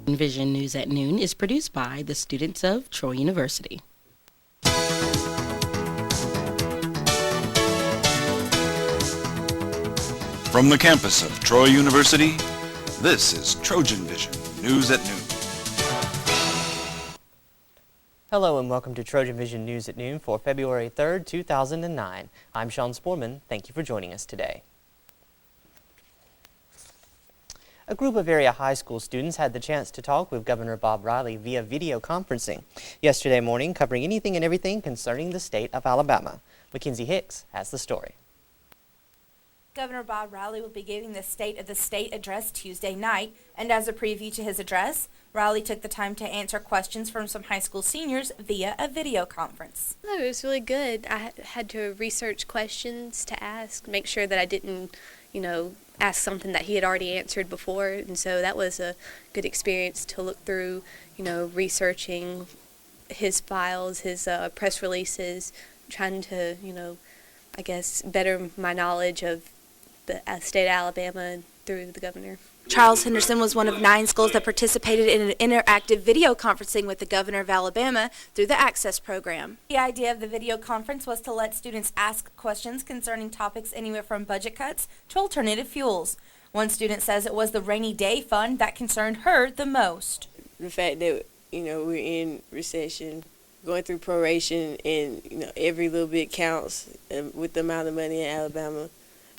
Vision News at Noon is produced by the students of Troy University. From the campus of Troy University, this is TrojanVision News at Noon. Hello and welcome to TrojanVision News at Noon for February 3rd, 2009. I'm Sean Sporman. Thank you for joining us today. A group of area high school students had the chance to talk with Governor Bob Riley via video conferencing yesterday morning, covering anything and everything concerning the state of Alabama. Mackenzie Hicks has the story. Governor Bob Riley will be giving the State of the State address Tuesday night, and as a preview to his address, Riley took the time to answer questions from some high school seniors via a video conference. No, it was really good. I had to research questions to ask, make sure that I didn't, ask something that he had already answered before, and so that was a good experience to look through, researching his files, his press releases, trying to, better my knowledge of the state of Alabama through the governor. Charles Henderson was one of 9 schools that participated in an interactive video conferencing with the governor of Alabama through the Access program. The idea of the video conference was to let students ask questions concerning topics anywhere from budget cuts to alternative fuels. One student says it was the rainy day fund that concerned her the most. The fact that, we're in recession, going through proration, and, every little bit counts with the amount of money in Alabama.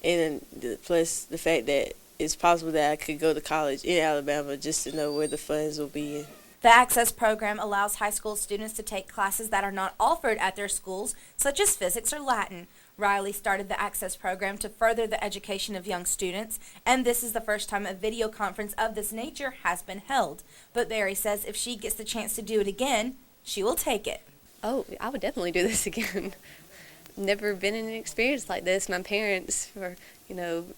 And plus the fact that it's possible that I could go to college in Alabama just to know where the funds will be. The Access program allows high school students to take classes that are not offered at their schools, such as physics or Latin. Riley started the Access program to further the education of young students, and this is the first time a video conference of this nature has been held. But Barry says if she gets the chance to do it again, she will take it. Oh, I would definitely do this again. Never been in an experience like this. My parents were,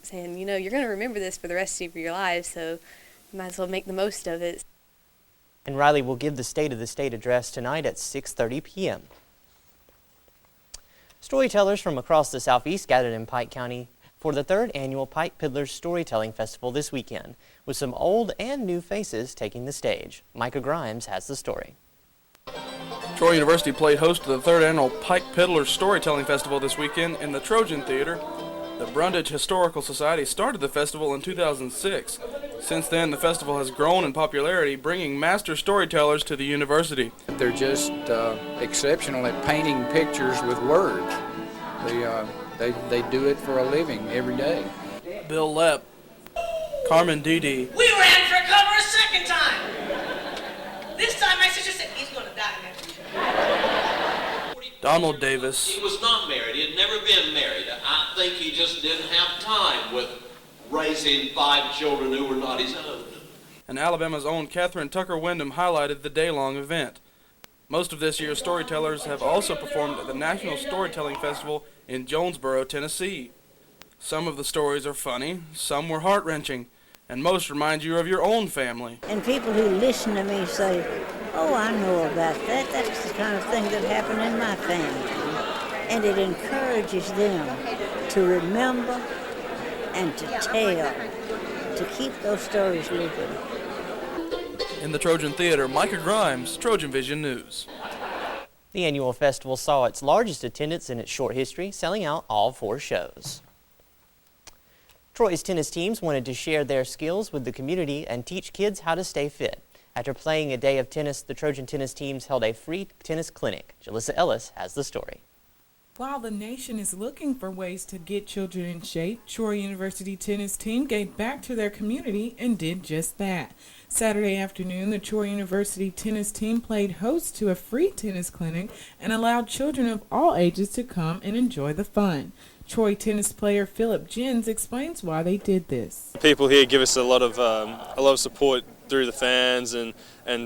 saying, you're going to remember this for the rest of your life, so you might as well make the most of it. And Riley will give the State of the State address tonight at 6:30 p.m. Storytellers from across the Southeast gathered in Pike County for the 3rd annual Pike Piddlers Storytelling Festival this weekend, with some old and new faces taking the stage. Micah Grimes has the story. Troy University played host to the 3rd annual Pike Piddlers Storytelling Festival this weekend in the Trojan Theater. The Brundage Historical Society started the festival in 2006. Since then, the festival has grown in popularity, bringing master storytellers to the university. They're just exceptional at painting pictures with words. They do it for a living every day. Bill Lepp, Carmen Dede, We ran for cover a second time. This time my sister said he's going to die next week. Donald Davis, He was not married. He had never been married. I think he just didn't have time with raising 5 children who were not his own. and Alabama's own Catherine Tucker Wyndham highlighted the day-long event. Most of this year's storytellers have also performed at the National Storytelling Festival in Jonesboro, Tennessee. Some of the stories are funny, some were heart-wrenching, and most remind you of your own family. And people who listen to me say, oh, I know about that. That's the kind of thing that happened in my family. And it encourages them to remember and to tell, to keep those stories living. In the Trojan Theater, Micah Grimes, TrojanVision News. The annual festival saw its largest attendance in its short history, selling out all 4 shows. Troy's tennis teams wanted to share their skills with the community and teach kids how to stay fit. After playing a day of tennis, the Trojan tennis teams held a free tennis clinic. Jalissa Ellis has the story. While the nation is looking for ways to get children in shape, Troy University tennis team gave back to their community and did just that. Saturday afternoon, the Troy University tennis team played host to a free tennis clinic and allowed children of all ages to come and enjoy the fun. Troy tennis player Philip Jens explains why they did this. People here give us a lot of support through the fans and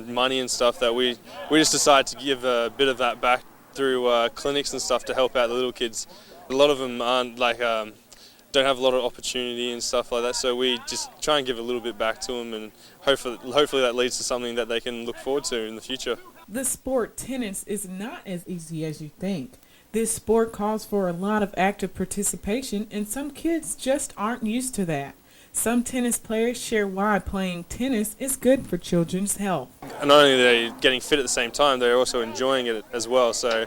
money and stuff that we just decided to give a bit of that back through clinics and stuff to help out the little kids. A lot of them aren't don't have a lot of opportunity and stuff like that, so we just try and give a little bit back to them, and hopefully that leads to something that they can look forward to in the future. The sport tennis is not as easy as you think. This sport calls for a lot of active participation, and some kids just aren't used to that. Some tennis players share why playing tennis is good for children's health. And not only are they getting fit at the same time, they're also enjoying it as well. So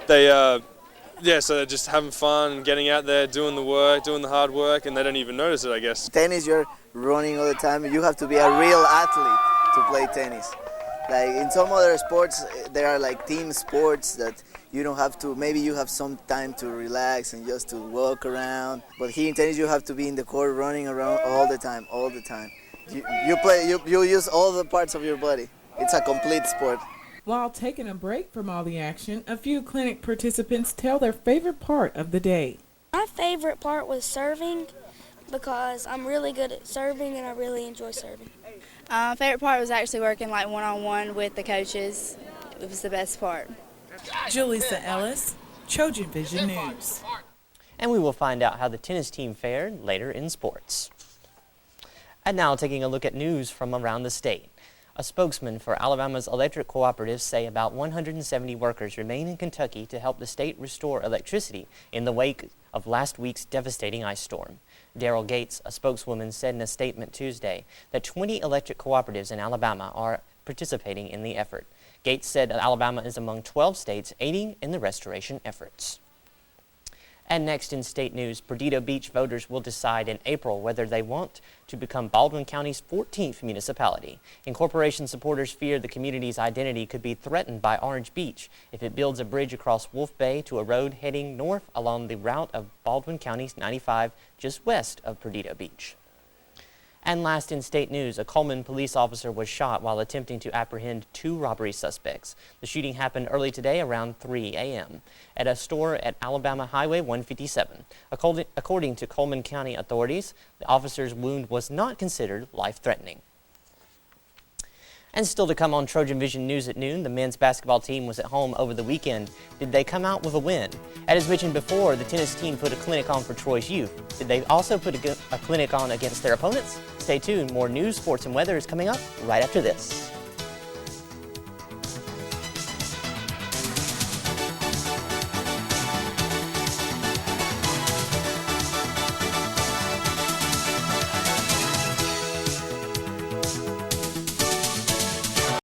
they, so they're just having fun and getting out there, doing the work, doing the hard work, and they don't even notice it, I guess. Tennis, you're running all the time. You have to be a real athlete to play tennis. Like in some other sports, there are like team sports that you don't have to, maybe you have some time to relax and just to walk around. But here in tennis, you have to be in the court running around all the time. You use all the parts of your body. It's a complete sport. While taking a break from all the action, a few clinic participants tell their favorite part of the day. My favorite part was serving because I'm really good at serving and I really enjoy serving. Favorite part was actually working like one-on-one with the coaches. It was the best part. Julissa Ellis, TrojanVision News. And we will find out how the tennis team fared later in sports. And now taking a look at news from around the state. A spokesman for Alabama's electric cooperatives say about 170 workers remain in Kentucky to help the state restore electricity in the wake of last week's devastating ice storm. Daryl Gates, a spokeswoman, said in a statement Tuesday that 20 electric cooperatives in Alabama are participating in the effort. Gates said that Alabama is among 12 states aiding in the restoration efforts. And next in state news, Perdido Beach voters will decide in April whether they want to become Baldwin County's 14th municipality. Incorporation supporters fear the community's identity could be threatened by Orange Beach if it builds a bridge across Wolf Bay to a road heading north along the route of Baldwin County's 95 just west of Perdido Beach. And last in state news, a Coleman police officer was shot while attempting to apprehend 2 robbery suspects. The shooting happened early today around 3 a.m. at a store at Alabama Highway 157. According to Coleman County authorities, the officer's wound was not considered life-threatening. And still to come on Trojan Vision News at noon, the men's basketball team was at home over the weekend. Did they come out with a win? As mentioned before, the tennis team put a clinic on for Troy's youth. Did they also put a clinic on against their opponents? Stay tuned. More news, sports, and weather is coming up right after this.